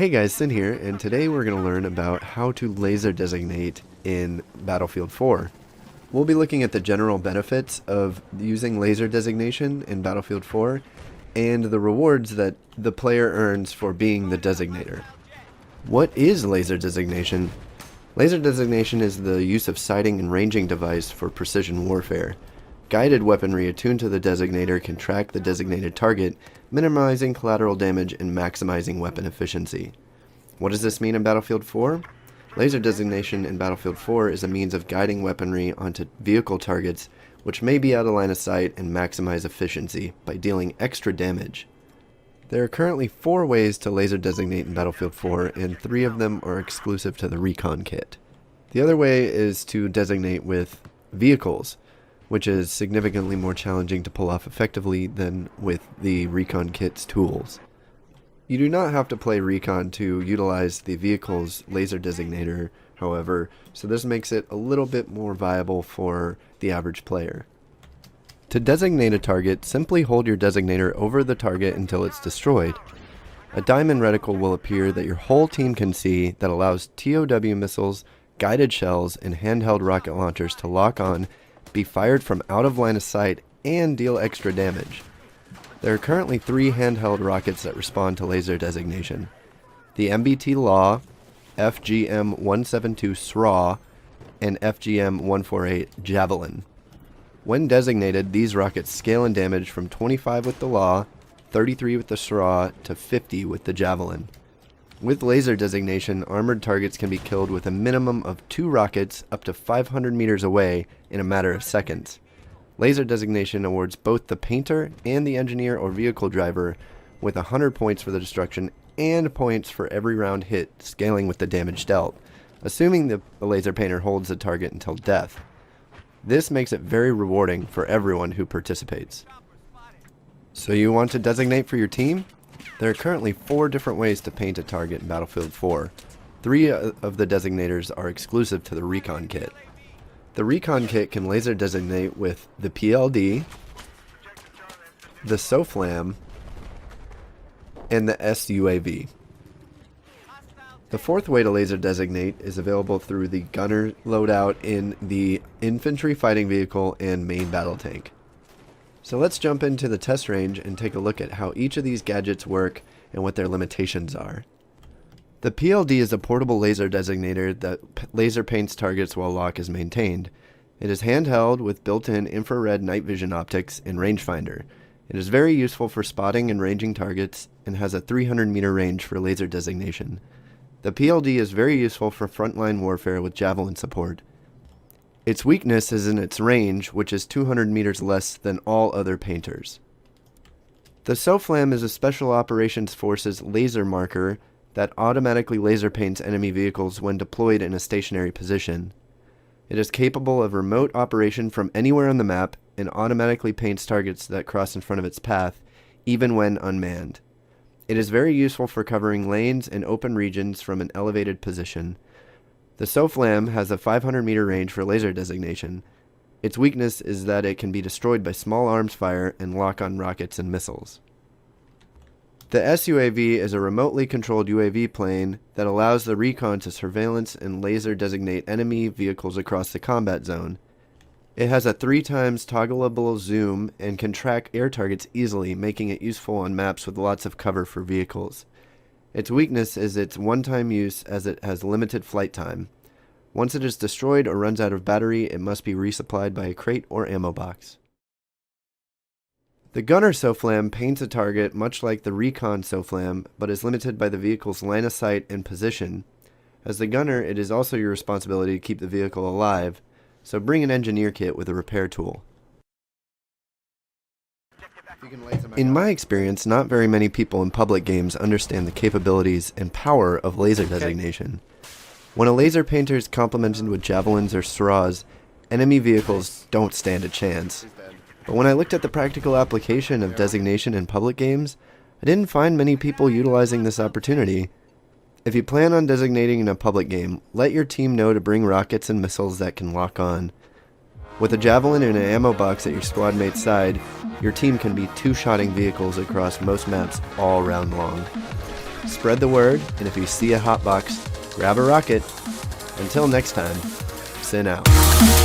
Hey guys, Sin here, and today we're going to learn about how to laser designate in Battlefield 4. We'll be looking at the general benefits of using laser designation in Battlefield 4 and the rewards that the player earns for being the designator. What is laser designation? Laser designation is the use of sighting and ranging device for precision warfare. Guided weaponry attuned to the designator can track the designated target, minimizing collateral damage and maximizing weapon efficiency. What does this mean in Battlefield 4? Laser designation in Battlefield 4 is a means of guiding weaponry onto vehicle targets which may be out of line of sight and maximize efficiency by dealing extra damage. There are currently 4 ways to laser designate in Battlefield 4, and 3 of them are exclusive to the recon kit. The other way is to designate with vehicles, which is significantly more challenging to pull off effectively than with the recon kit's tools. You do not have to play recon to utilize the vehicle's laser designator, however, so this makes it a little bit more viable for the average player. To designate a target, simply hold your designator over the target until it's destroyed. A diamond reticle will appear that your whole team can see that allows TOW missiles, guided shells, and handheld rocket launchers to lock on, be fired from out of line of sight, and deal extra damage. There are currently 3 handheld rockets that respond to laser designation: the MBT Law, FGM-172 SRAW, and FGM-148 Javelin. When designated, these rockets scale in damage from 25 with the Law, 33 with the SRAW, to 50 with the Javelin. With laser designation, armored targets can be killed with a minimum of 2 rockets up to 500 meters away in a matter of seconds. Laser designation awards both the painter and the engineer or vehicle driver with 100 points for the destruction and points for every round hit, scaling with the damage dealt, assuming the laser painter holds the target until death. This makes it very rewarding for everyone who participates. So you want to designate for your team? There are currently 4 different ways to paint a target in Battlefield 4. 3 of the designators are exclusive to the recon kit. The recon kit can laser designate with the PLD, the SOFLAM, and the SUAV. The 4th way to laser designate is available through the gunner loadout in the infantry fighting vehicle and main battle tank. So let's jump into the test range and take a look at how each of these gadgets work and what their limitations are. The PLD is a portable laser designator that laser paints targets while lock is maintained. It is handheld with built-in infrared night vision optics and rangefinder. It is very useful for spotting and ranging targets and has a 300-meter range for laser designation. The PLD is very useful for frontline warfare with Javelin support. Its weakness is in its range, which is 200 meters less than all other painters. The SOFLAM is a Special Operations Forces laser marker that automatically laser paints enemy vehicles when deployed in a stationary position. It is capable of remote operation from anywhere on the map and automatically paints targets that cross in front of its path, even when unmanned. It is very useful for covering lanes and open regions from an elevated position. The SOFLAM has a 500-meter range for laser designation. Its weakness is that it can be destroyed by small arms fire and lock-on rockets and missiles. The SUAV is a remotely controlled UAV plane that allows the recon to surveillance and laser designate enemy vehicles across the combat zone. It has a 3 times toggleable zoom and can track air targets easily, making it useful on maps with lots of cover for vehicles. Its weakness is its one-time use, as it has limited flight time. Once it is destroyed or runs out of battery, it must be resupplied by a crate or ammo box. The gunner SOFLAM paints a target much like the recon SOFLAM, but is limited by the vehicle's line of sight and position. As the gunner, it is also your responsibility to keep the vehicle alive, so bring an engineer kit with a repair tool. In my experience, not very many people in public games understand the capabilities and power of laser designation. When a laser painter is complemented with javelins or SRAWs, enemy vehicles don't stand a chance. But when I looked at the practical application of designation in public games, I didn't find many people utilizing this opportunity. If you plan on designating in a public game, let your team know to bring rockets and missiles that can lock on. With a javelin and an ammo box at your squad mate's side, your team can be two-shotting vehicles across most maps all round long. Spread the word, and if you see a hot box, grab a rocket. Until next time, Sin out.